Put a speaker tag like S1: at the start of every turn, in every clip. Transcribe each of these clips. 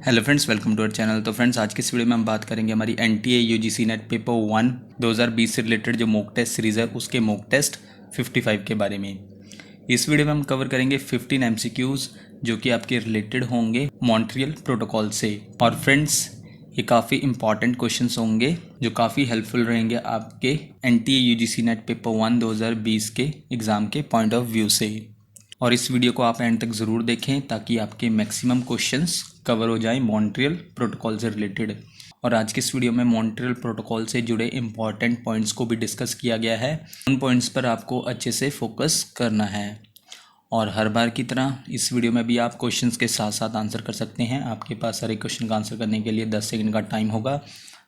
S1: Hello friends, welcome to our channel. तो friends, आज की इस वीडियो में हम बात करेंगे हमारी एनटीए यूजीसी नेट पेपर 1 2020 से रिलेटेड जो मॉक टेस्ट सीरीज़ है उसके मॉक टेस्ट 55 के बारे में। इस वीडियो में हम कवर करेंगे 15 एमसीक्यूज़ जो कि आपके रिलेटेड होंगे मॉन्ट्रियल प्रोटोकॉल से। और फ्रेंड्स, ये काफ़ी इंपॉर्टेंट क्वेश्चंस होंगे जो काफ़ी हेल्पफुल रहेंगे आपके एनटीए यूजीसी नेट पेपर 1 2020 के एग्ज़ाम के पॉइंट ऑफ व्यू से। और इस वीडियो को आप एंड तक ज़रूर देखें ताकि आपके मैक्सिमम क्वेश्चंस कवर हो जाएं मॉन्ट्रियल प्रोटोकॉल से रिलेटेड। और आज की इस वीडियो में मॉन्ट्रियल प्रोटोकॉल से जुड़े इंपॉर्टेंट पॉइंट्स को भी डिस्कस किया गया है। उन पॉइंट्स पर आपको अच्छे से फोकस करना है। और हर बार की तरह इस वीडियो में भी आप क्वेश्चंस के साथ साथ आंसर कर सकते हैं। आपके पास सारे क्वेश्चन का आंसर करने के लिए 10 सेकंड का टाइम होगा,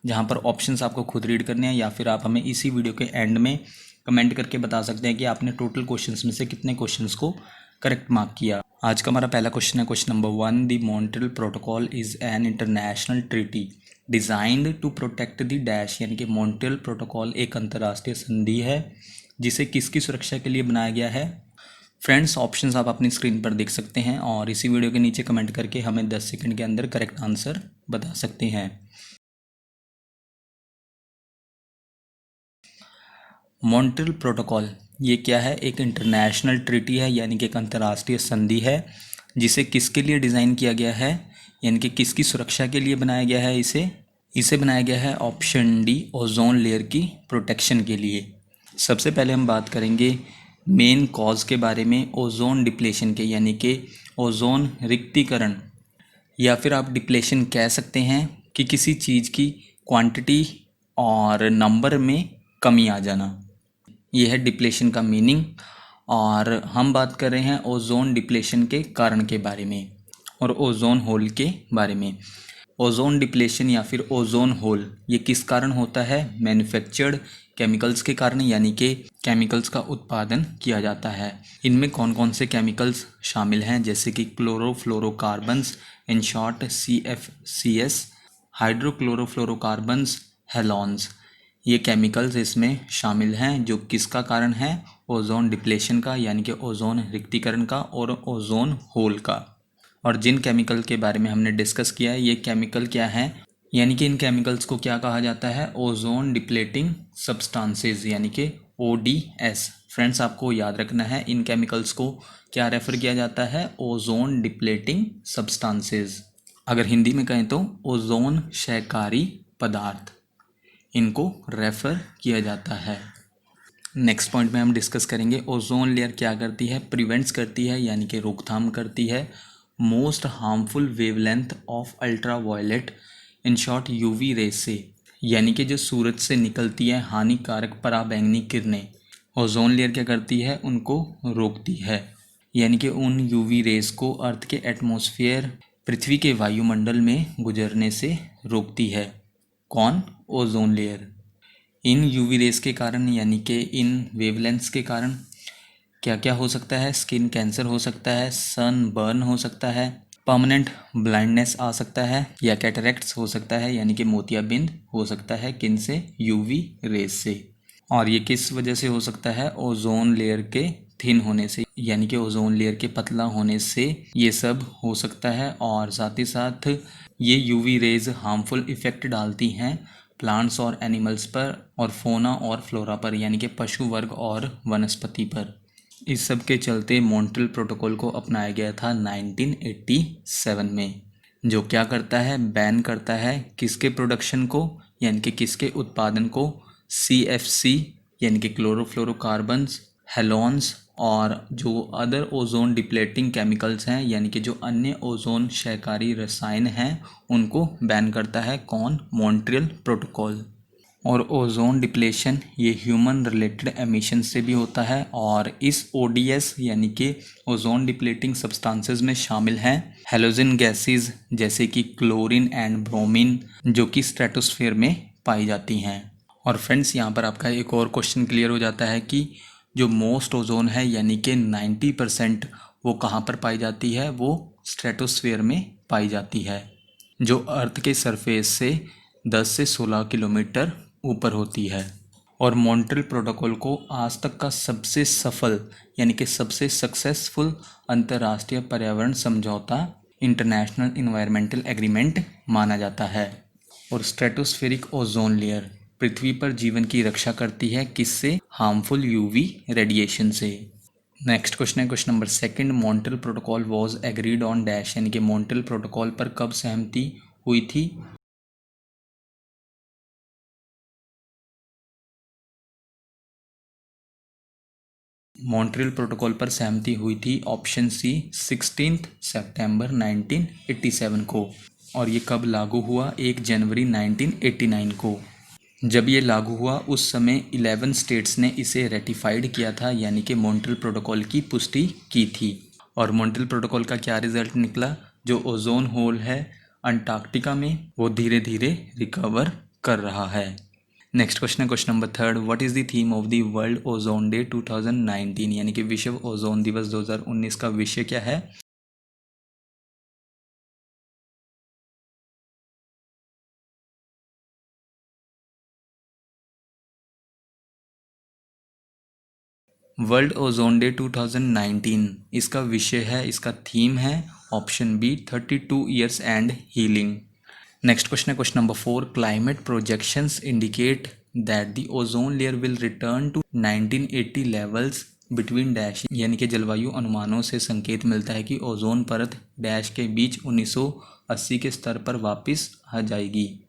S1: जहां पर ऑप्शंस आपको खुद रीड करने हैं या फिर आप हमें इसी वीडियो के एंड में कमेंट करके बता सकते हैं कि आपने टोटल क्वेश्चंस में से कितने क्वेश्चंस को करेक्ट मार्क किया। आज का हमारा पहला क्वेश्चन है question number 1। The Montreal protocol is an international treaty designed to protect the dash, यानी कि मॉन्ट्रियल प्रोटोकॉल एक अंतर्राष्ट्रीय संधि है जिसे किसकी सुरक्षा के लिए बनाया गया है। फ्रेंड्स, ऑप्शंस आप अपनी स्क्रीन पर देख सकते हैं और इसी वीडियो के नीचे कमेंट करके हमें 10 सेकंड के अंदर करेक्ट आंसर बता सकते हैं। मॉन्ट्रियल प्रोटोकॉल ये क्या है? एक इंटरनेशनल ट्रीटी है, यानी कि एक अंतर्राष्ट्रीय संधि है जिसे किसके लिए डिज़ाइन किया गया है, यानी कि किसकी सुरक्षा के लिए बनाया गया है। इसे बनाया गया है ऑप्शन डी, ओजोन लेयर की प्रोटेक्शन के लिए। सबसे पहले हम बात करेंगे मेन कॉज के बारे में, ओजोन डिप्लेशन के, यानी कि ओजोन रिक्तीकरण या फिर आप डिप्लेशन कह सकते हैं कि किसी चीज़ की क्वांटिटी और नंबर में कमी आ जाना। यह है डिप्लेशन का मीनिंग। और हम बात कर रहे हैं ओजोन डिप्लेशन के कारण के बारे में और ओजोन होल के बारे में। ओजोन डिप्लेशन या फिर ओजोन होल ये किस कारण होता है? मैन्युफैक्चर्ड केमिकल्स के कारण, यानी कि केमिकल्स का उत्पादन किया जाता है। इनमें कौन कौन से केमिकल्स शामिल हैं? जैसे कि क्लोरोफ्लोरोकार्बन्स, इन शॉर्ट CFCs, हाइड्रोक्लोरोफ्लोरोकार्बन्स, हेलॉन्स। ये केमिकल्स इसमें शामिल हैं जो किसका कारण है? ओजोन डिप्लेशन का, यानी कि ओजोन रिक्तीकरण का और ओजोन होल का। और जिन केमिकल के बारे में हमने डिस्कस किया है, ये केमिकल क्या है, यानी कि इन केमिकल्स को क्या कहा जाता है? ओजोन डिप्लेटिंग सब्सटेंसेस, यानी कि ODS। फ्रेंड्स, आपको याद रखना है इन केमिकल्स को क्या रेफर किया जाता है? Ozone depleting substances. अगर हिंदी में कहें तो ओजोन क्षयकारी पदार्थ, इनको रेफर किया जाता है। नेक्स्ट पॉइंट में हम डिस्कस करेंगे ओजोन लेयर क्या करती है? प्रिवेंट्स करती है, यानी कि रोकथाम करती है most harmful wavelength of ultra violet, in short UV rays से, यानी कि जो सूरज से निकलती है हानिकारक पराबैंगनी किरणें, ओजोन लेयर क्या करती है? उनको रोकती है, यानी कि उन UV रेस को अर्थ के एटमॉस्फेयर, पृथ्वी के वायुमंडल में गुजरने से रोकती है। कौन? Ozone layer. इन UV रेस के कारण, यानी कि इन वेवलेंथ्स के कारण क्या क्या हो सकता है? स्किन कैंसर हो सकता है, सन बर्न हो सकता है, परमानेंट ब्लाइंडनेस आ सकता है, या कैटरेक्ट्स हो सकता है, यानी कि मोतियाबिंद हो सकता है। किन से? UV रेस से। और ये किस वजह से हो सकता है? ओजोन लेयर के थिन होने से, यानी कि ओजोन लेयर के पतला होने से ये सब हो सकता है। और साथ ही साथ ये UV रेज हार्मफुल इफेक्ट डालती हैं प्लांट्स और एनिमल्स पर और फोना और फ्लोरा पर, यानी कि पशु वर्ग और वनस्पति पर। इस सब के चलते मॉन्ट्रियल प्रोटोकॉल को अपनाया गया था 1987 में, जो क्या करता है? बैन करता है किसके प्रोडक्शन को, यानी कि किसके उत्पादन को? CFC, यानी कि क्लोरोफ्लोरोकार्बन्स, हेलॉन्स और जो अदर ओजोन डिप्लेटिंग केमिकल्स हैं, यानी कि जो अन्य ओजोन क्षयकारी रसायन हैं, उनको बैन करता है। कौन? Montreal protocol. और ओजोन डिप्लेशन ये ह्यूमन रिलेटेड एमिशन से भी होता है और इस ODS यानी कि ओजोन डिप्लेटिंग सब्सटेंसेस में शामिल हैं हेलोजन गैसेस जैसे कि क्लोरीन एंड ब्रोमीन, जो कि स्ट्रेटोस्फेयर में पाई जाती हैं। और फ्रेंड्स, यहाँ पर आपका एक और क्वेश्चन क्लियर हो जाता है कि जो मोस्ट ओजोन है, यानी कि 90%, वो कहाँ पर पाई जाती है? वो स्ट्रेटोस्फेयर में पाई जाती है, जो अर्थ के सरफेस से 10 से 16 किलोमीटर ऊपर होती है। और मॉन्ट्रियल प्रोटोकॉल को आज तक का सबसे सफल, यानी कि सबसे सक्सेसफुल अंतर्राष्ट्रीय पर्यावरण समझौता इंटरनेशनल इन्वायरमेंटल एग्रीमेंट माना जाता है। और स्ट्रेटोस्फेरिक ओजोन लेयर पृथ्वी पर जीवन की रक्षा करती है किससे? हार्मफुल यूवी रेडिएशन से। नेक्स्ट क्वेश्चन है question number second, Montreal protocol was agreed on dash, यानी कि मॉन्ट्रियल प्रोटोकॉल पर कब सहमति हुई थी? मॉन्ट्रियल प्रोटोकॉल पर सहमति हुई थी ऑप्शन सी 16 सितंबर 1987 को। और ये कब लागू हुआ? 1 जनवरी 1989 को। जब ये लागू हुआ उस समय 11 स्टेट्स ने इसे रेटिफाइड किया था, यानी कि मॉन्ट्रियल प्रोटोकॉल की पुष्टि की थी। और मॉन्ट्रियल प्रोटोकॉल का क्या रिजल्ट निकला? जो ओजोन होल है अंटार्कटिका में वो धीरे धीरे रिकवर कर रहा है। नेक्स्ट क्वेश्चन है question number third, what is the theme of the world ozone day 2019, यानी कि विश्व ओजोन दिवस 2019 का विषय क्या है? वर्ल्ड ओजोन डे 2019 इसका विषय है, इसका थीम है option B 32 years and healing. Next question है question number 4, climate projections indicate that the ozone layer will return to 1980 levels between dash, यानी कि जलवायु अनुमानों से संकेत मिलता है कि ओजोन परत डैश के बीच 1980 के स्तर पर वापस आ जाएगी।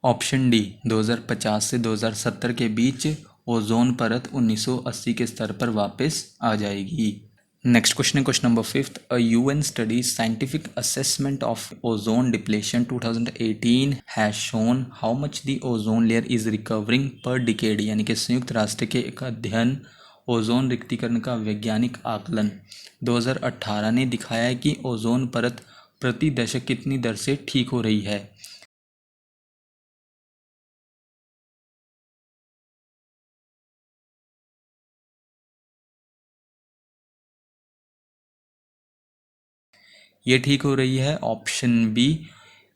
S1: ऑप्शन डी 2050 से 2070 के बीच ओजोन परत 1980 के स्तर पर वापस आ जाएगी। नेक्स्ट क्वेश्चन है question number 5, a UN study scientific assessment of ozone depletion 2018 has shown how much the ozone layer is recovering पर डिकेड, यानी कि संयुक्त राष्ट्र के एक अध्ययन ओजोन रिक्तीकरण का वैज्ञानिक आकलन 2018 ने दिखाया है कि ओजोन परत प्रति दशक कितनी दर से ठीक हो रही है। ये ठीक हो रही है ऑप्शन बी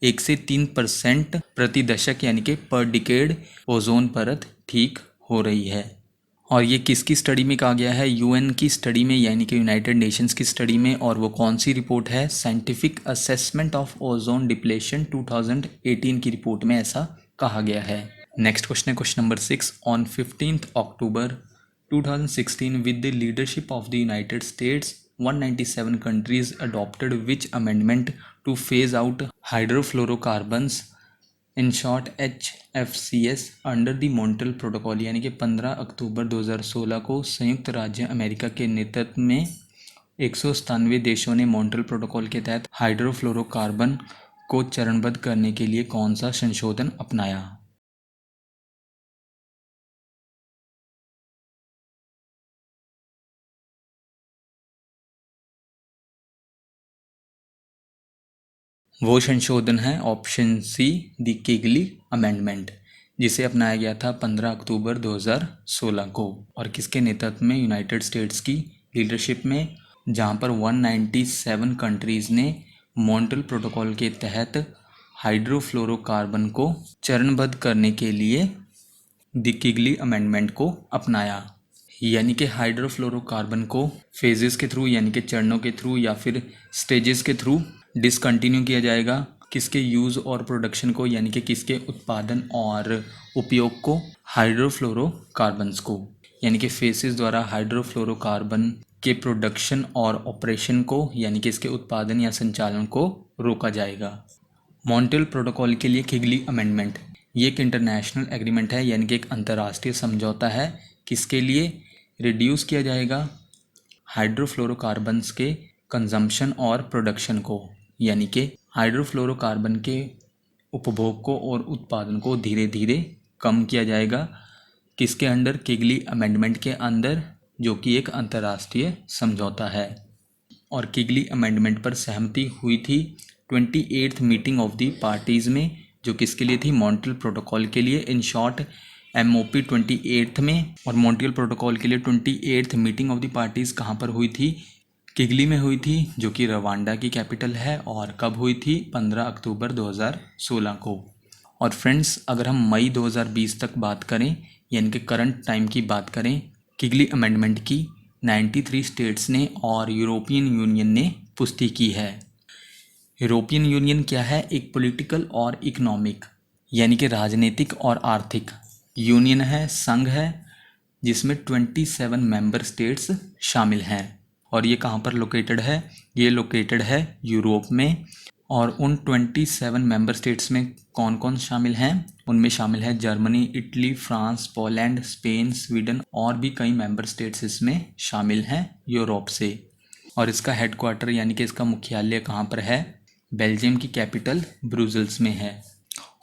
S1: 1 से 3% प्रति दशक, यानी कि पर डिकेड ओजोन परत ठीक हो रही है। और ये किसकी स्टडी में कहा गया है? यूएन की स्टडी में, यानी कि यूनाइटेड नेशंस की स्टडी में। और वो कौन सी रिपोर्ट है? Scientific assessment of ozone depletion 2018 की रिपोर्ट में ऐसा कहा गया है। नेक्स्ट क्वेश्चन है question number 6, on 15 October 2016 with the leadership of the United States 197 countries adopted which amendment to phase out hydrofluorocarbons, in short HFCS, under the Montreal Protocol, यानी कि 15 अक्टूबर 2016 को संयुक्त राज्य अमेरिका के नेतृत्व में 197 देशों ने मॉन्ट्रियल प्रोटोकॉल के तहत हाइड्रोफ्लोरोकार्बन को चरणबद्ध करने के लिए कौन सा संशोधन अपनाया? वो संशोधन है option see the Kigali amendment, जिसे अपनाया गया था 15 अक्टूबर 2016 को। और किसके नेतृत्व में? यूनाइटेड स्टेट्स की लीडरशिप में, जहां पर 197 कंट्रीज़ ने मॉन्ट्रियल प्रोटोकॉल के तहत हाइड्रोफ्लोरोकार्बन को चरणबद्ध करने के लिए द किगली अमेंडमेंट को अपनाया। यानी कि हाइड्रोफ्लोरोकार्बन को फेजेस के थ्रू, यानी कि चरणों के थ्रू या फिर स्टेजेस के थ्रू डिसकंटिन्यू किया जाएगा। किसके यूज़ और प्रोडक्शन को, यानी कि किसके उत्पादन और उपयोग को? हाइड्रोफ्लोरोकार्बन्स को। यानी कि फेसेस द्वारा हाइड्रोफ्लोरोकार्बन के प्रोडक्शन और ऑपरेशन को, यानी कि इसके उत्पादन या संचालन को रोका जाएगा। मॉन्ट्रियल प्रोटोकॉल के लिए किगली अमेंडमेंट ये एक इंटरनेशनल एग्रीमेंट है, यानी कि एक अंतर्राष्ट्रीय समझौता है। किसके लिए? रिड्यूस किया जाएगा हाइड्रोफ्लोरोकार्बन्स के कंजम्पशन और प्रोडक्शन को, यानी कि हाइड्रोफ्लोरोकार्बन के उपभोग को और उत्पादन को धीरे धीरे कम किया जाएगा। किसके अंडर? किगली अमेंडमेंट के अंदर, जो कि एक अंतर्राष्ट्रीय समझौता है। और किगली अमेंडमेंट पर सहमति हुई थी 28th meeting of the parties में, जो किसके लिए थी? मॉन्ट्रियल प्रोटोकॉल के लिए। इन शॉर्ट MOP 28th में। और मॉन्ट्रियल प्रोटोकॉल के लिए 28th meeting of the parties कहाँ पर हुई थी? किगली में हुई थी, जो कि रवांडा की कैपिटल है। और कब हुई थी? 15 अक्टूबर 2016 को। और फ्रेंड्स, अगर हम मई 2020 तक बात करें यानी कि करंट टाइम की बात करें, किगली अमेंडमेंट की 93 स्टेट्स ने और यूरोपियन यूनियन ने पुष्टि की है। यूरोपियन यूनियन क्या है? एक पॉलिटिकल और इकोनॉमिक यानी कि राजनीतिक और आर्थिक यूनियन है, संघ है, जिसमें 27 मेंबर स्टेट्स शामिल हैं। और ये कहाँ पर लोकेटेड है? ये लोकेटेड है यूरोप में। और उन 27 मेंबर स्टेट्स में कौन कौन शामिल हैं? उनमें शामिल है Germany, Italy, France, Poland, Spain, Sweden और भी कई मेंबर स्टेट्स इसमें शामिल हैं यूरोप से। और इसका हेडक्वार्टर यानी कि इसका मुख्यालय कहाँ पर है? बेल्जियम की कैपिटल ब्रुसेल्स में है।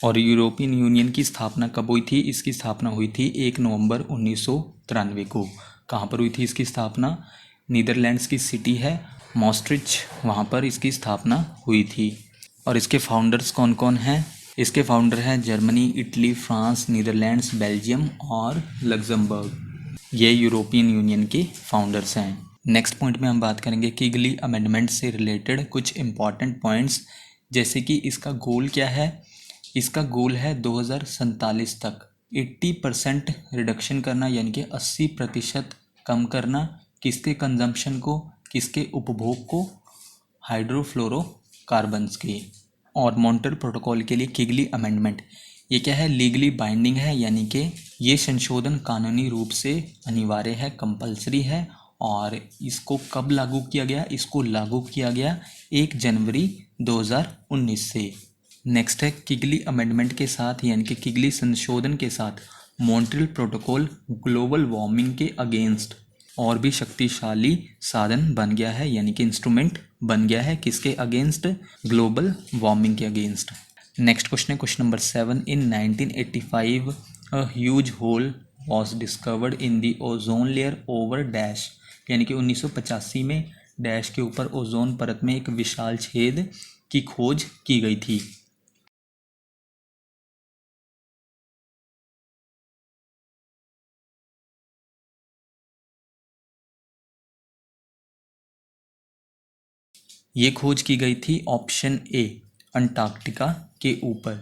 S1: और यूरोपियन यूनियन की स्थापना कब हुई थी? इसकी स्थापना हुई थी 1 नवंबर 1993 को। कहाँ पर हुई थी इसकी स्थापना? नीदरलैंड्स की सिटी है मॉस्ट्रिच, वहाँ पर इसकी स्थापना हुई थी। और इसके फाउंडर्स कौन कौन हैं? इसके फाउंडर हैं Germany, Italy, France, Netherlands, Belgium और लग्जमबर्ग। ये यूरोपियन यूनियन के फाउंडर्स हैं। नेक्स्ट पॉइंट में हम बात करेंगे किगली अमेंडमेंट से रिलेटेड कुछ इंपॉर्टेंट पॉइंट्स, जैसे कि इसका गोल क्या है। इसका गोल है 2047 तक 80% रिडक्शन करना, यानी कि 80% कम करना। किसके कंजम्पशन को? किसके उपभोग को? हाइड्रोफ्लोरोकार्बन्स के। और मॉन्ट्रियल प्रोटोकॉल के लिए किगली अमेंडमेंट ये क्या है? लीगली बाइंडिंग है, यानी कि ये संशोधन कानूनी रूप से अनिवार्य है, कंपलसरी है। और इसको कब लागू किया गया? इसको लागू किया गया 1 जनवरी 2019 से। नेक्स्ट है किगली अमेंडमेंट के साथ यानी कि किगली संशोधन के साथ मॉन्ट्रियल प्रोटोकॉल ग्लोबल वार्मिंग के अगेंस्ट और भी शक्तिशाली साधन बन गया है, यानी कि इंस्ट्रूमेंट बन गया है। किसके अगेंस्ट? ग्लोबल वार्मिंग के अगेंस्ट। नेक्स्ट क्वेश्चन है question number 7। In 1985 a huge whole was discovered in the ozone layer over dash, यानी कि 1985 में डैश के ऊपर ओजोन परत में एक विशाल छेद की खोज की गई थी। ये खोज की गई थी ऑप्शन ए अंटार्कटिका के ऊपर।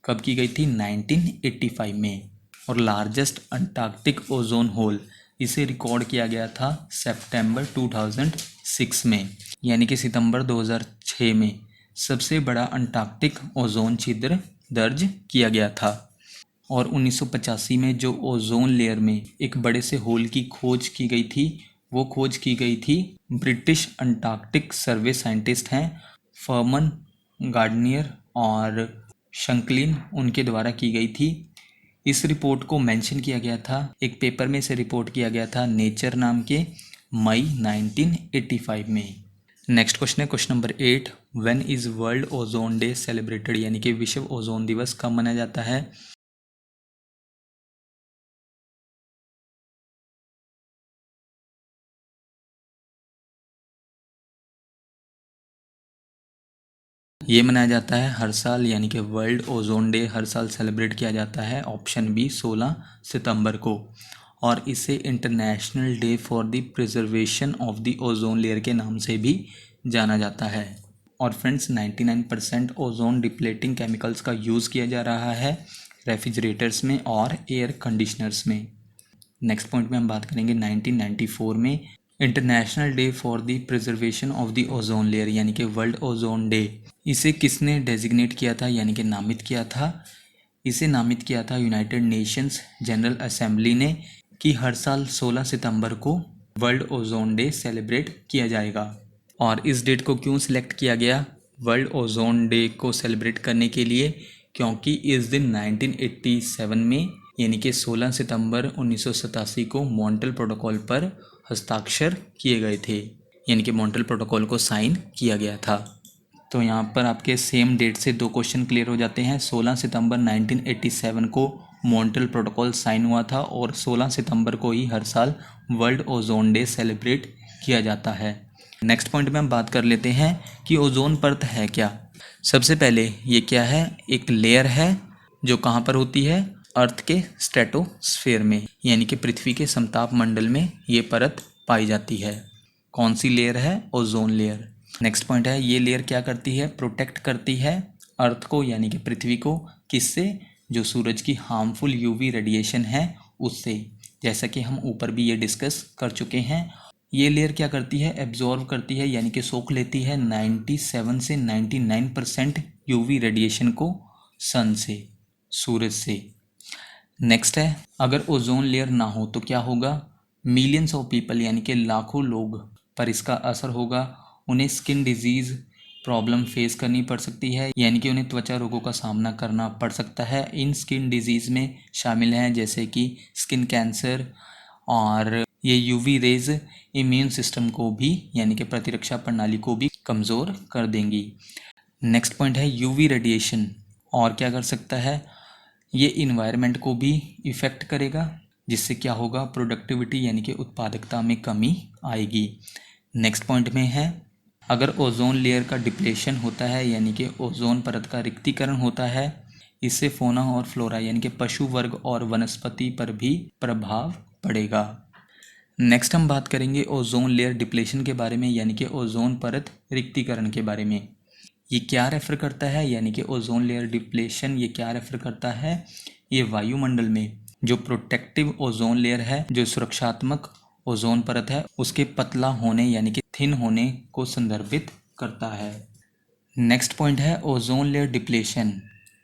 S1: कब की गई थी? 1985 में। और लार्जेस्ट अंटार्कटिक ओजोन होल इसे रिकॉर्ड किया गया था सितंबर 2006 में, यानी कि सितंबर 2006 में सबसे बड़ा अंटार्कटिक ओजोन छिद्र दर्ज किया गया था। और 1985 में जो ओजोन लेयर में एक बड़े से होल की खोज की गई थी, वो खोज की गई थी ब्रिटिश अंटार्कटिक सर्वे साइंटिस्ट हैं फर्मन गार्डनियर और शंकलिन, उनके द्वारा की गई थी। इस रिपोर्ट को मेंशन किया गया था, एक पेपर में से रिपोर्ट किया गया था नेचर नाम के, मई 1985 में। नेक्स्ट क्वेश्चन है question number 8। When is world ozone day celebrated, यानी कि विश्व ओजोन दिवस कब मनाया जाता है? ये मनाया जाता है हर साल, यानी कि वर्ल्ड ओजोन डे हर साल सेलिब्रेट किया जाता है ऑप्शन बी 16 सितंबर को। और इसे international day for the preservation of the ozone layer के नाम से भी जाना जाता है। और फ्रेंड्स 99% ओजोन डिप्लेटिंग केमिकल्स का यूज़ किया जा रहा है रेफ्रिजरेटर्स में और एयर कंडीशनर्स में। नेक्स्ट पॉइंट में हम बात करेंगे 1994 में international day for the preservation of the ozone layer, यानी कि वर्ल्ड ओजोन डे, इसे किसने डेजिग्नेट किया था, यानी कि नामित किया था? इसे नामित किया था यूनाइटेड नेशंस जनरल असेंबली ने, कि हर साल 16 सितंबर को वर्ल्ड ओजोन डे सेलिब्रेट किया जाएगा। और इस डेट को क्यों सिलेक्ट किया गया वर्ल्ड ओजोन डे को सेलिब्रेट करने के लिए? क्योंकि इस दिन 1987 में यानी कि 16 सितंबर 1987 को मॉन्ट्रियल प्रोटोकॉल पर हस्ताक्षर किए गए थे, यानी कि मॉन्ट्रियल प्रोटोकॉल को साइन किया गया था। तो यहाँ पर आपके सेम डेट से दो क्वेश्चन क्लियर हो जाते हैं। 16 सितंबर 1987 को मॉन्ट्रियल प्रोटोकॉल साइन हुआ था और 16 सितंबर को ही हर साल वर्ल्ड ओजोन डे सेलिब्रेट किया जाता है। नेक्स्ट पॉइंट में हम बात कर लेते हैं कि ओजोन परत है क्या। सबसे पहले ये क्या है? एक लेयर है जो कहाँ पर होती है? अर्थ के स्ट्रेटोस्फेयर में, यानी कि पृथ्वी के समताप मंडल में ये परत पाई जाती है। कौन सी लेयर है? Ozone layer. नेक्स्ट पॉइंट है ये लेयर क्या करती है? प्रोटेक्ट करती है अर्थ को, यानी कि पृथ्वी को, किससे? जो सूरज की हार्मफुल यूवी रेडिएशन है उससे। जैसा कि हम ऊपर भी ये डिस्कस कर चुके हैं, ये लेयर क्या करती है? एब्जॉर्व करती है यानी कि सोख लेती है 97 से 99% यूवी रेडिएशन को सन से, सूरज से। नेक्स्ट है, अगर ओजोन लेयर ना हो तो क्या होगा? मिलियंस ऑफ पीपल यानी कि लाखों लोग पर इसका असर होगा। उन्हें स्किन डिजीज़ प्रॉब्लम फेस करनी पड़ सकती है, यानी कि उन्हें त्वचा रोगों का सामना करना पड़ सकता है। इन स्किन डिजीज़ में शामिल हैं जैसे कि स्किन कैंसर, और ये यूवी रेज इम्यून सिस्टम को भी यानी कि प्रतिरक्षा प्रणाली को भी कमज़ोर कर देंगी। नेक्स्ट पॉइंट है यूवी रेडिएशन। और क्या कर सकता है? ये इन्वायरमेंट को भी इफ़ेक्ट करेगा, जिससे क्या होगा? प्रोडक्टिविटी यानी कि उत्पादकता में कमी आएगी। नेक्स्ट पॉइंट में है, अगर ओजोन लेयर का डिप्लेशन होता है यानी कि ओजोन परत का रिक्तीकरण होता है, इससे फोना और फ्लोरा यानी कि पशु वर्ग और वनस्पति पर भी प्रभाव पड़ेगा। नेक्स्ट हम बात करेंगे ओजोन लेयर डिप्लेशन के बारे में, यानी कि ओजोन परत रिक्तीकरण के बारे में। ये क्या रेफर करता है? यानी कि ओजोन लेयर डिप्लेशन ये क्या रेफर करता है? ये वायुमंडल में जो प्रोटेक्टिव ओजोन लेयर है, जो सुरक्षात्मक ओजोन परत है, उसके पतला होने यानी कि थिन होने को संदर्भित करता है। नेक्स्ट पॉइंट है ओजोन लेयर डिप्लेशन।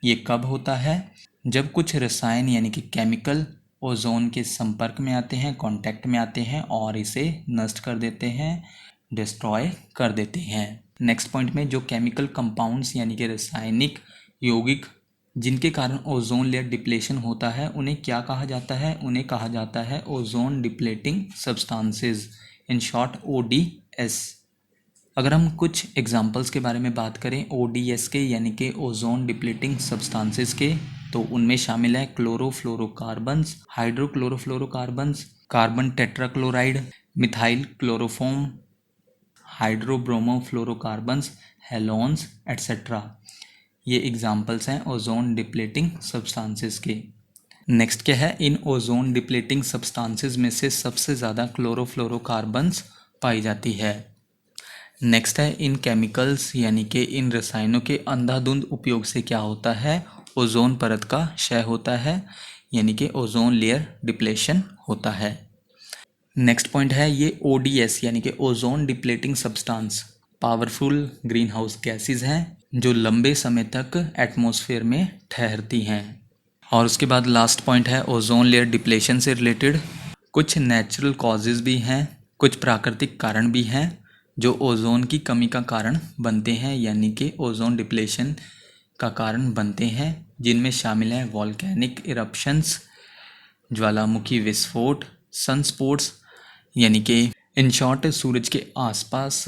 S1: ये कब होता है? जब कुछ रसायन यानी कि केमिकल ओजोन के संपर्क में आते हैं, कांटेक्ट में आते हैं और इसे नष्ट कर देते हैं, डिस्ट्रॉय कर देते हैं। नेक्स्ट पॉइंट में जो केमिकल कंपाउंड्स यानी कि रासायनिक यौगिक जिनके कारण ओजोन लेयर डिप्लेशन होता है, उन्हें क्या कहा जाता है? उन्हें कहा जाता है ozone depleting substances, in short ODS। अगर हम कुछ एग्जांपल्स के बारे में बात करें ODS के यानी कि ओजोन डिप्लेटिंग सब्सटेंसेस के, तो उनमें शामिल है chlorofluorocarbons, hydrochlorofluorocarbons, carbon tetrachloride, methyl chloroform, hydrobromofluorocarbons, halons etcetera. ये एग्जाम्पल्स हैं ओजोन डिप्लेटिंग सब्सटेंसेस के। नेक्स्ट क्या है? इन ओजोन डिप्लेटिंग सब्सटेंसेस में से सबसे ज़्यादा क्लोरोफ्लोरोकार्बन्स पाई जाती है। नेक्स्ट है इन केमिकल्स यानी कि इन रसायनों के अंधाधुंध उपयोग से क्या होता है? ओजोन परत का क्षय होता है यानी कि ओजोन लेयर डिप्लेशन होता है। नेक्स्ट पॉइंट है ये ODS यानी कि ozone depleting substance powerful green house gases हैं जो लंबे समय तक एटमॉस्फेयर में ठहरती हैं। और उसके बाद लास्ट पॉइंट है ओजोन लेयर डिप्लेशन से रिलेटेड कुछ नेचुरल कॉजेज़ भी हैं, कुछ प्राकृतिक कारण भी हैं जो ओजोन की कमी का कारण बनते हैं यानी कि ओजोन डिप्लेशन का कारण बनते हैं, जिनमें शामिल हैं वॉल्केनिक इरप्शंस, ज्वालामुखी विस्फोट, सनस्पॉट्स यानी कि इन शॉर्ट सूरज के आसपास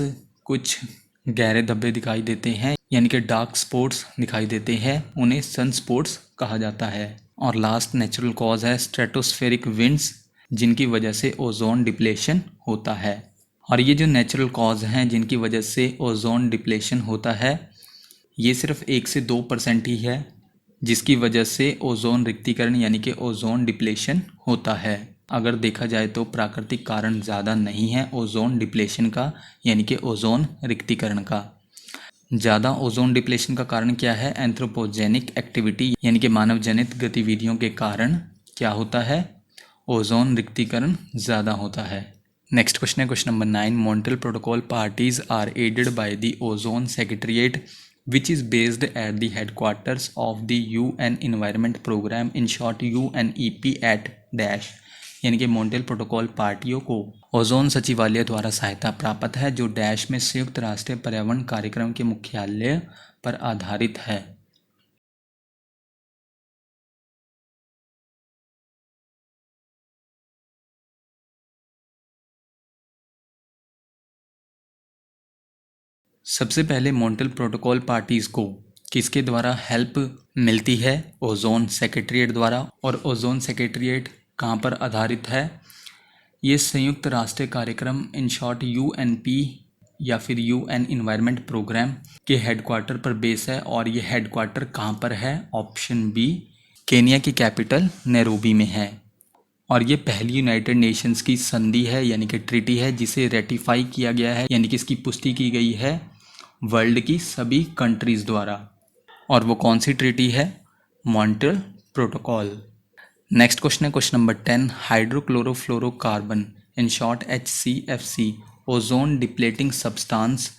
S1: कुछ गहरे धब्बे दिखाई देते हैं यानी कि डार्क स्पॉट्स दिखाई देते हैं, उन्हें सनस्पॉट्स कहा जाता है। और लास्ट नेचुरल कॉज है स्ट्रेटोस्फेरिक विंड्स, जिनकी वजह से ओजोन डिप्लेशन होता है। और ये जो नेचुरल कॉज हैं जिनकी वजह से ओजोन डिप्लेशन होता है, ये सिर्फ 1 से 2% ही है, जिसकी वजह से ओजोन रिक्तीकरण यानी कि ओजोन डिप्लेशन होता है। अगर देखा जाए तो प्राकृतिक कारण ज़्यादा नहीं है ओजोन डिप्लेशन का यानी कि ओजोन रिक्तीकरण का। ज़्यादा ओजोन डिप्लेशन का कारण क्या है? एंथ्रोपोजेनिक एक्टिविटी यानी कि मानव जनित गतिविधियों के कारण क्या होता है? ओजोन रिक्तीकरण ज़्यादा होता है। नेक्स्ट क्वेश्चन है question number 9। Montreal protocol parties are aided by the ozone secretariat which is based at the headquarters of the UN Environment Program, in short UNEP at dash. यानी कि मॉन्ट्रियल प्रोटोकॉल पार्टियों को ozone सचिवालय द्वारा सहायता प्राप्त है जो डैश में संयुक्त राष्ट्र पर्यावरण कार्यक्रम के मुख्यालय पर आधारित है। सबसे पहले मॉन्ट्रियल प्रोटोकॉल पार्टीज़ को किसके द्वारा हेल्प मिलती है? ओजोन सेक्रेटेरिएट द्वारा। और ओजोन सेक्रेटेरिएट कहाँ पर आधारित है? ये संयुक्त राष्ट्र कार्यक्रम इन शॉर्ट UNP या फिर UN इन्वायरमेंट प्रोग्राम के हेडक्वार्टर पर बेस है। और ये हेडक्वार्टर कहाँ पर है? ऑप्शन बी, केनिया की कैपिटल नैरोबी में है। और ये पहली यूनाइटेड नेशंस की संधि है यानी कि ट्रीटी है जिसे रेटिफाई किया गया है यानी कि इसकी पुष्टि की गई है वर्ल्ड की सभी कंट्रीज़ द्वारा। और वो कौन सी ट्रीटी है? Montreal protocol. नेक्स्ट क्वेश्चन है question number 10, hydrochlorofluorocarbon in short HCFC ozone depleting substance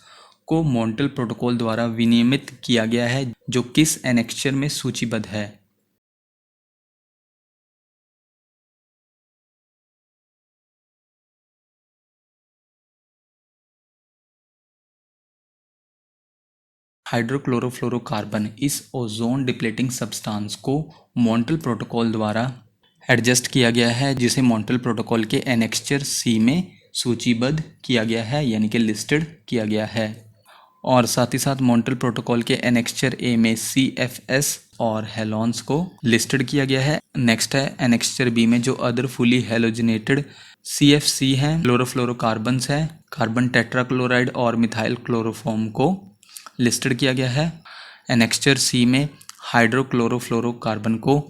S1: को मॉन्ट्रियल प्रोटोकॉल द्वारा विनियमित किया गया है जो किस एनेक्चर में सूचीबद्ध है? हाइड्रोक्लोरोफ्लोरोकार्बन इस ओजोन डिप्लेटिंग सब्सटेंस को मॉन्ट्रियल प्रोटोकॉल द्वारा एडजस्ट किया गया है जिसे मॉन्ट्रियल प्रोटोकॉल के एनेक्चर सी में सूचीबद्ध किया गया है यानी कि लिस्टेड किया गया है। और साथ ही साथ मॉन्ट्रियल प्रोटोकॉल के एनेक्चर ए में CFS और हेलोन्स को लिस्टेड किया गया है। नेक्स्ट है एनेक्चर बी में जो अदर फुली हेलोजिनेटेड CFC हैं, क्लोरोफ्लोरोकार्बन्स है, कार्बन टेट्राक्लोराइड और मिथाइल क्लोरोफॉर्म को लिस्टेड किया गया है। एनेक्चर सी में हाइड्रोक्लोरोफ्लोरोकार्बन को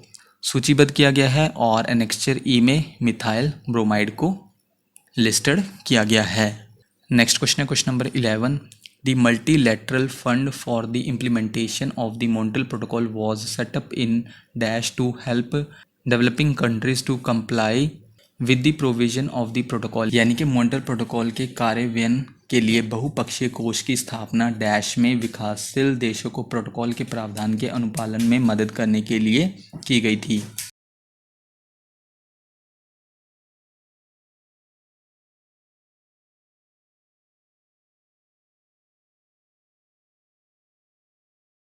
S1: सूचीबद्ध किया गया है और एनेक्चर ई में मिथाइल ब्रोमाइड को लिस्टेड किया गया है। नेक्स्ट क्वेश्चन है question number 11, the multilateral fund for the implementation of the Montreal protocol was set up in dash to help developing countries to comply with the provision of the protocol, यानी कि Montreal protocol के कार्यान्वयन के लिए बहुपक्षीय कोष की स्थापना डैश में विकासशील देशों को प्रोटोकॉल के प्रावधान के अनुपालन में मदद करने के लिए की गई थी।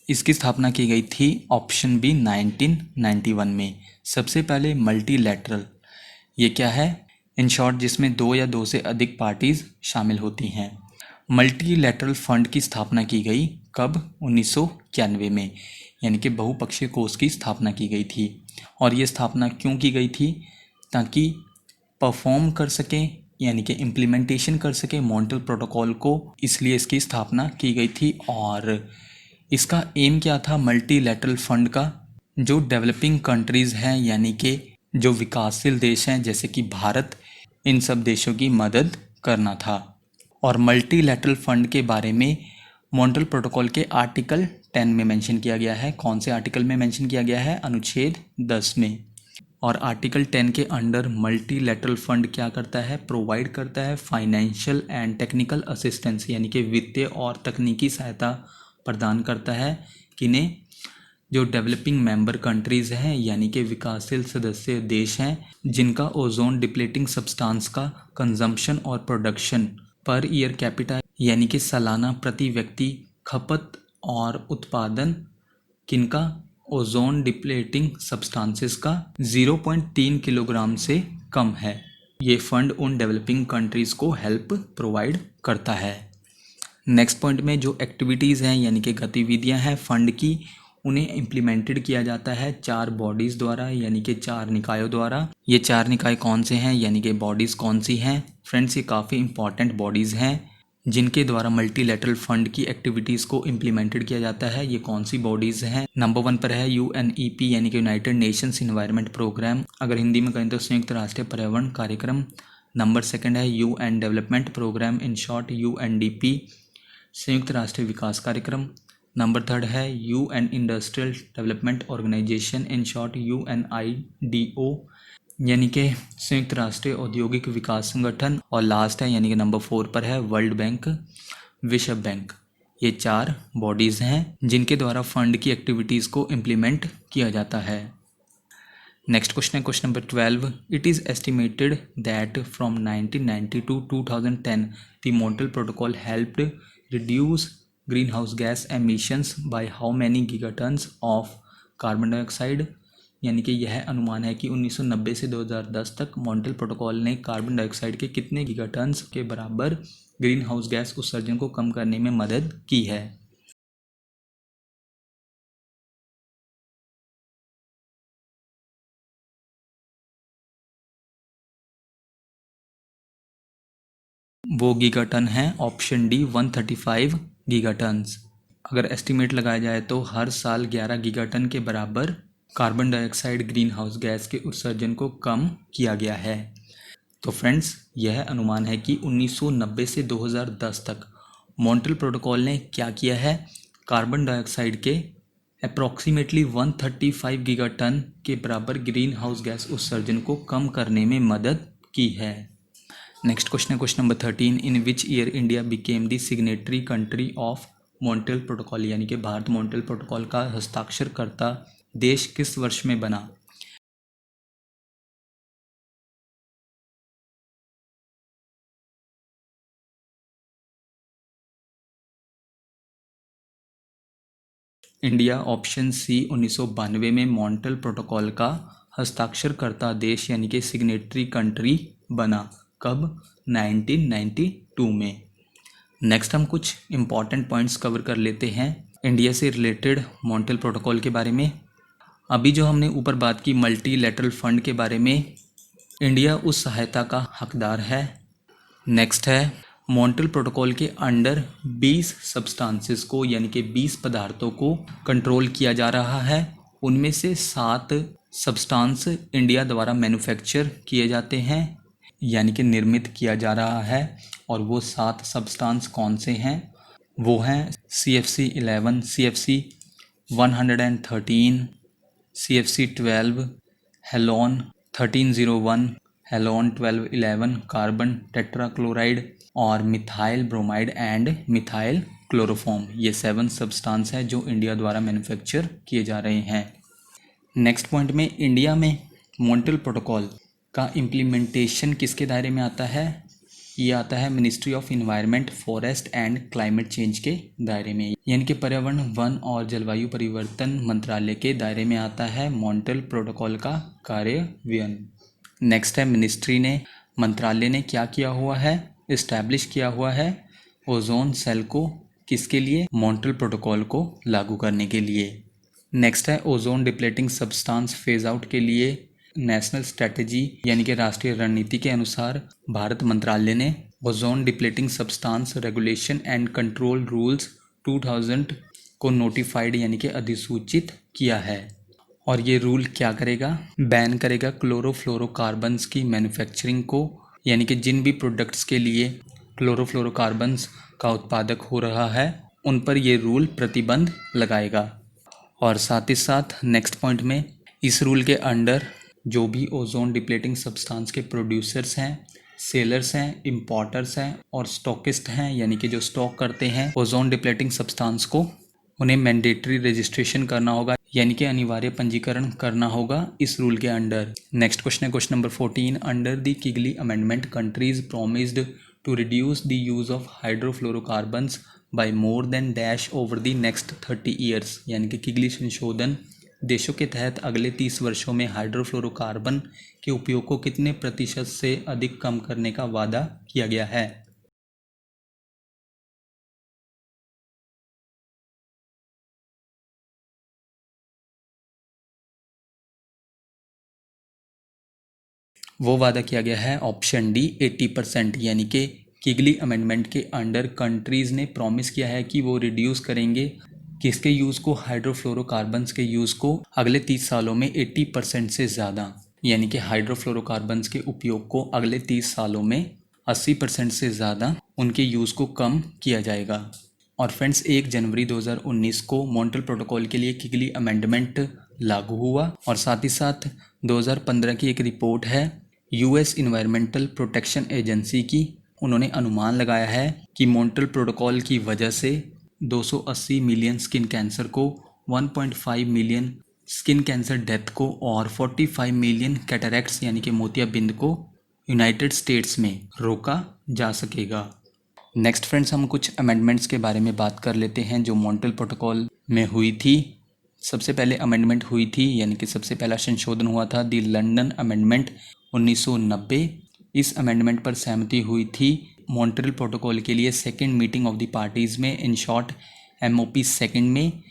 S1: इसकी स्थापना की गई थी ऑप्शन बी 1991 में। सबसे पहले मल्टीलैटरल, ये क्या है? इन शॉर्ट जिसमें दो या दो से अधिक पार्टीज शामिल होती हैं। मल्टीलैटरल फंड की स्थापना की गई कब? 1991 में, यानी कि बहुपक्षीय कोष की स्थापना की गई थी। और ये स्थापना क्यों की गई थी? ताकि परफॉर्म कर सकें यानी कि इम्प्लीमेंटेशन कर सकें मॉन्ट्रियल प्रोटोकॉल को, इसलिए इसकी स्थापना की गई थी। और इसका एम क्या था मल्टीलैटरल फंड का? जो डेवलपिंग कंट्रीज़ हैं यानी कि जो विकासशील देश हैं जैसे कि भारत, इन सब देशों की मदद करना था। और मल्टीलैटरल फंड के बारे में मॉन्ट्रियल प्रोटोकॉल के आर्टिकल 10 में मेंशन किया गया है। कौन से आर्टिकल में मेंशन किया गया है? अनुच्छेद 10 में। और आर्टिकल 10 के अंडर मल्टीलैटरल फंड क्या करता है? प्रोवाइड करता है फाइनेंशियल एंड टेक्निकल असिस्टेंस, यानी कि वित्तीय और तकनीकी सहायता प्रदान करता है किन्हें? जो डेवलपिंग मेंबर कंट्रीज़ हैं यानी कि विकासशील सदस्य देश हैं जिनका ओजोन डिप्लेटिंग सब्सटेंस का कंजम्पशन और प्रोडक्शन पर ईयर कैपिटा यानी कि सालाना प्रति व्यक्ति खपत और उत्पादन किनका? ओजोन डिप्लेटिंग सब्सटेंसेस का 0.3 किलोग्राम से कम है। ये फंड उन डेवलपिंग कंट्रीज़ को हेल्प प्रोवाइड करता है। नेक्स्ट पॉइंट में जो एक्टिविटीज़ हैं यानी कि गतिविधियां हैं फंड की, उन्हें इम्प्लीमेंटेड किया जाता है 4 बॉडीज़ द्वारा यानी कि 4 निकायों द्वारा। ये 4 निकाय कौन से हैं यानी कि बॉडीज़ कौन सी हैं? फ्रेंड्स, ये काफ़ी इंपॉर्टेंट बॉडीज़ हैं जिनके द्वारा मल्टीलैटरल फंड की एक्टिविटीज़ को इम्प्लीमेंटेड किया जाता है। ये कौन सी बॉडीज़ हैं? नंबर 1 पर है UNEP यानी कि यूनाइटेड नेशंस इन्वायरमेंट प्रोग्राम, अगर हिंदी में कहें तो संयुक्त राष्ट्र पर्यावरण कार्यक्रम। नंबर 2 है UN development programme, in short UNDP, संयुक्त राष्ट्र विकास कार्यक्रम। नंबर 3 है UN industrial development organisation, in short UNIDO, यानी कि संयुक्त राष्ट्र औद्योगिक विकास संगठन। और लास्ट है यानी कि नंबर 4 पर है वर्ल्ड बैंक, विश्व बैंक। ये 4 बॉडीज़ हैं जिनके द्वारा फंड की एक्टिविटीज़ को इम्प्लीमेंट किया जाता है। नेक्स्ट क्वेश्चन है question number 12, it is estimated that from 1990 to 2010 the Montreal protocol helped reduce green house gas emissions by how many gigatons of carbon dioxide, यानी कि यह अनुमान है कि 1990 से 2010 तक मॉन्ट्रियल प्रोटोकॉल ने कार्बन डाइऑक्साइड के कितने गीगाटन्स के बराबर ग्रीन हाउस गैस उत्सर्जन को कम करने में मदद की है। वो गीगाटन है ऑप्शन डी 135 गीगाटन्स। अगर एस्टिमेट लगाया जाए तो हर साल 11 गीगाटन के बराबर carbon dioxide green house gas के उत्सर्जन को कम किया गया है। तो फ्रेंड्स, यह अनुमान है कि 1990 से 2010 तक मॉन्ट्रियल प्रोटोकॉल ने क्या किया है? कार्बन डाइऑक्साइड के अप्रॉक्सीमेटली 135 गीगाटन के बराबर ग्रीन हाउस गैस उत्सर्जन को कम करने में मदद की है। नेक्स्ट क्वेश्चन है question number 13, in which year India became the signatory country of Montreal protocol, यानी कि भारत मॉन्ट्रियल प्रोटोकॉल का हस्ताक्षरकर्ता देश किस वर्ष में बना। इंडिया ऑप्शन सी 1992 में मॉन्ट्रियल प्रोटोकॉल का हस्ताक्षरकर्ता देश यानी कि सिग्नेटरी कंट्री बना। कब? 1992 में। नेक्स्ट हम कुछ इम्पॉर्टेंट पॉइंट्स कवर कर लेते हैं इंडिया से रिलेटेड मॉन्ट्रियल प्रोटोकॉल के बारे में। अभी जो हमने ऊपर बात की मल्टीलैटरल फंड के बारे में, इंडिया उस सहायता का हकदार है। नेक्स्ट है मॉन्ट्रियल प्रोटोकॉल के अंडर 20 सब्सटेंसेस को यानी कि 20 पदार्थों को कंट्रोल किया जा रहा है। उनमें से 7 सब्सटेंस इंडिया द्वारा मैन्युफैक्चर किए जाते हैं यानी कि निर्मित किया जा रहा है। और वो 7 सब्सटेंस कौन से हैं? वो हैं CFC-11, CFC-113, CFC-12, halon 1301, halon 1211, carbon tetrachloride और methyl bromide and methyl chloroform. ये 7 सब्सटेंस है जो इंडिया द्वारा मैन्युफैक्चर किए जा रहे हैं। नेक्स्ट पॉइंट में, इंडिया में मॉन्ट्रियल प्रोटोकॉल का इम्प्लीमेंटेशन किसके दायरे में आता है? ये आता है ministry of environment, forest and climate change के दायरे में, यानी कि पर्यावरण, वन और जलवायु परिवर्तन मंत्रालय के दायरे में आता है मॉन्ट्रियल प्रोटोकॉल का कार्यान्वयन। नेक्स्ट है मंत्रालय ने क्या किया हुआ है? इस्टेब्लिश किया हुआ है ओजोन सेल को। किसके लिए? मॉन्ट्रियल प्रोटोकॉल को लागू करने के लिए। नेक्स्ट है ozone depleting substance phase out के लिए नेशनल स्ट्रेटजी यानी कि राष्ट्रीय रणनीति के अनुसार भारत मंत्रालय ने ozone depleting substance regulation and control rules 2000 को नोटिफाइड यानी कि अधिसूचित किया है। और ये रूल क्या करेगा? बैन करेगा क्लोरोफ्लोरोकार्बन्स की मैन्युफैक्चरिंग को, यानी कि जिन भी प्रोडक्ट्स के लिए क्लोरोफ्लोरोकार्बन्स का उत्पादक हो रहा है उन पर ये रूल प्रतिबंध लगाएगा। और साथ ही साथ नेक्स्ट पॉइंट में, इस रूल के अंडर जो भी ओजोन डिप्लेटिंग सब्सटेंस के प्रोड्यूसर्स हैं, सेलर्स हैं, इंपोर्टर्स हैं और स्टॉकिस्ट हैं, यानी कि जो स्टॉक करते हैं ओजोन डिप्लेटिंग सब्सटेंस को, उन्हें मैंडेटरी रजिस्ट्रेशन करना होगा यानी कि अनिवार्य पंजीकरण करना होगा इस रूल के अंडर। नेक्स्ट क्वेश्चन है question number 14, under the Kigali amendment countries promised to reduce the use of hydrofluorocarbons by more than dash over the next 30 years, यानी कि किगली संशोधन देशों के तहत अगले 30 वर्षों में हाइड्रोफ्लोरोकार्बन के उपयोग को कितने प्रतिशत से अधिक कम करने का वादा किया गया है। वो वादा किया गया है ऑप्शन डी 80%, यानी कि किगली अमेंडमेंट के अंडर कंट्रीज़ ने प्रॉमिस किया है कि वो रिड्यूस करेंगे किसके यूज़ को? हाइड्रोफ्लोरोकार्बन्स के यूज़ को अगले 30 सालों में 80% से ज़्यादा, यानी कि हाइड्रोफ्लोरोकार्बन्स के उपयोग को अगले 30 सालों में 80% से ज़्यादा उनके यूज़ को कम किया जाएगा। और फ्रेंड्स 1 जनवरी 2019 को मॉन्ट्रियल प्रोटोकॉल के लिए किगली अमेंडमेंट लागू हुआ। और साथ ही साथ 2015 की एक रिपोर्ट है यूएस इन्वायरमेंटल प्रोटेक्शन एजेंसी की, उन्होंने अनुमान लगाया है कि मॉन्ट्रियल प्रोटोकॉल की वजह से 280 मिलियन स्किन कैंसर को, 1.5 मिलियन स्किन कैंसर डेथ को और 45 मिलियन कैटरैक्ट्स यानी कि मोतियाबिंद को यूनाइटेड स्टेट्स में रोका जा सकेगा। नेक्स्ट फ्रेंड्स, हम कुछ अमेंडमेंट्स के बारे में बात कर लेते हैं जो मॉन्ट्रियल प्रोटोकॉल में हुई थी। सबसे पहले अमेंडमेंट हुई थी यानी कि सबसे पहला संशोधन हुआ था दी लंदन अमेंडमेंट 1990। इस अमेंडमेंट पर सहमति हुई थी मॉन्ट्रियल प्रोटोकॉल के लिए second meeting of the parties में, इन शॉर्ट MOP सेकेंड में,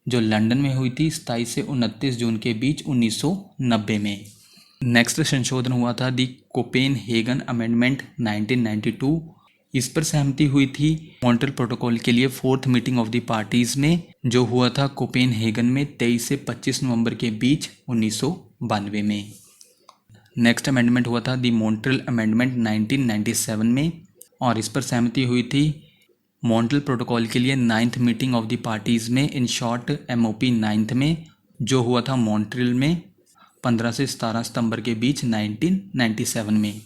S1: जो लंदन में हुई थी 27 से 29 जून के बीच 1990 में। नेक्स्ट संशोधन हुआ था दी कोपेनहेगन अमेंडमेंट 1992। इस पर सहमति हुई थी मॉन्ट्रियल प्रोटोकॉल के लिए fourth meeting of the parties में, जो हुआ था कोपेनहेगन में 23 से 25 नवंबर के बीच 1992 में। नेक्स्ट अमेंडमेंट हुआ था दी मॉन्ट्रियल अमेंडमेंट 1997 में और इस पर सहमति हुई थी मॉन्ट्रियल प्रोटोकॉल के लिए 9th meeting of the parties में, इन शॉर्ट MOP 9th में, जो हुआ था मॉन्ट्रियल में 15 से 17 सितंबर के बीच 1997 में।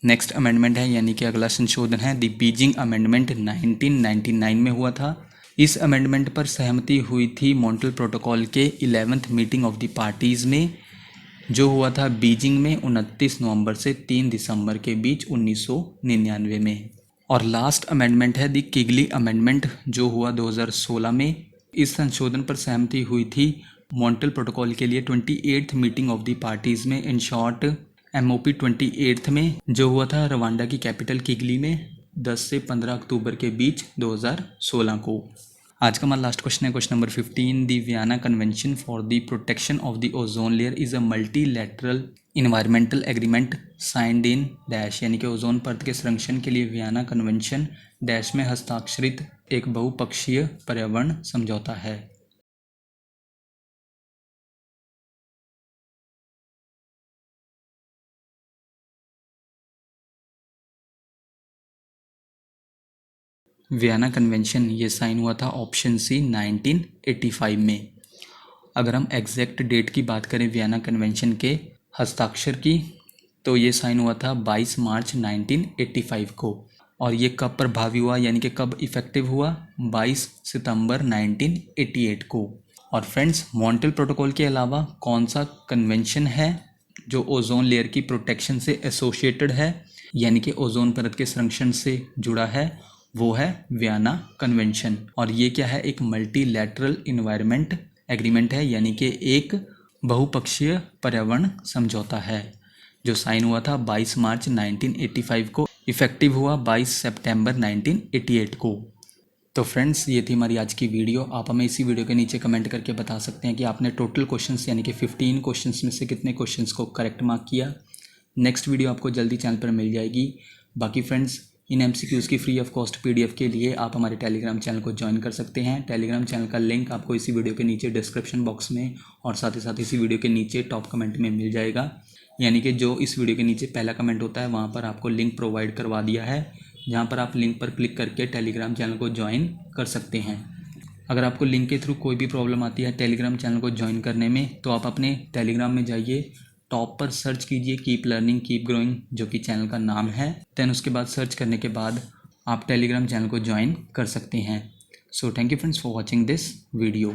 S1: नेक्स्ट अमेंडमेंट है यानी कि अगला संशोधन है द बीजिंग अमेंडमेंट 1999 में हुआ था। इस अमेंडमेंट पर सहमति हुई थी मॉन्ट्रियल प्रोटोकॉल के 11th meeting of the parties में, जो हुआ था बीजिंग में 29 नवंबर से 3 दिसंबर के बीच 1999 में। और लास्ट अमेंडमेंट है द किगली अमेंडमेंट, जो हुआ 2016 में। इस संशोधन पर सहमति हुई थी मॉन्ट्रियल प्रोटोकॉल के लिए 28th meeting of the parties में, इन शॉर्ट MOP 28 में, जो हुआ था रवांडा की कैपिटल किगली में 10 से 15 अक्टूबर के बीच 2016 को। आज का हमारा लास्ट क्वेश्चन है question number 15। The Vienna convention for the protection of the ozone layer is a multilateral environmental agreement signed in dash, यानी कि ओजोन परत के संरक्षण के लिए वियना कन्वेंशन डैश में हस्ताक्षरित एक बहुपक्षीय पर्यावरण समझौता है। वियना कन्वेंशन ये साइन हुआ था ऑप्शन सी 1985 में। अगर हम एग्जैक्ट डेट की बात करें वियना कन्वेंशन के हस्ताक्षर की, तो ये साइन हुआ था 22 मार्च 1985 को। और ये कब प्रभावी हुआ यानी कि कब इफेक्टिव हुआ, 22 सितंबर 1988 को। और फ्रेंड्स, मॉन्ट्रियल प्रोटोकॉल के अलावा कौन सा कन्वेंशन है जो ओजोन लेयर की प्रोटेक्शन से एसोसिएटेड है, यानी कि ओजोन परत के संरक्षण से जुड़ा है, वो है वियना कन्वेंशन। और ये क्या है, एक मल्टीलैटरल इन्वायरमेंट एग्रीमेंट है, यानी कि एक बहुपक्षीय पर्यावरण समझौता है, जो साइन हुआ था 22 मार्च 1985 को, इफेक्टिव हुआ 22 सितंबर 1988 को। तो फ्रेंड्स, ये थी हमारी आज की वीडियो। आप हमें इसी वीडियो के नीचे कमेंट करके बता सकते हैं कि आपने टोटल क्वेश्चंस यानी कि 15 क्वेश्चंस में से कितने क्वेश्चंस को करेक्ट मार्क किया। नेक्स्ट वीडियो आपको जल्दी चैनल पर मिल जाएगी। बाकी फ्रेंड्स, इन MCQs की फ्री ऑफ कॉस्ट PDF के लिए आप हमारे टेलीग्राम चैनल को ज्वाइन कर सकते हैं। टेलीग्राम चैनल का लिंक आपको इसी वीडियो के नीचे डिस्क्रिप्शन बॉक्स में और साथ ही साथ इसी वीडियो के नीचे टॉप कमेंट में मिल जाएगा। यानी कि जो इस वीडियो के नीचे पहला कमेंट होता है वहाँ पर आपको लिंक प्रोवाइड करवा दिया है, जहाँ पर आप लिंक पर क्लिक करके टेलीग्राम चैनल को ज्वाइन कर सकते हैं। अगर आपको लिंक के थ्रू कोई भी प्रॉब्लम आती है टेलीग्राम चैनल को ज्वाइन करने में, तो आप अपने टेलीग्राम में जाइए, टॉप पर सर्च कीजिए कीप लर्निंग कीप ग्रोइंग, जो कि चैनल का नाम है। देन उसके बाद सर्च करने के बाद आप टेलीग्राम चैनल को ज्वाइन कर सकते हैं। So thank you friends for watching this video.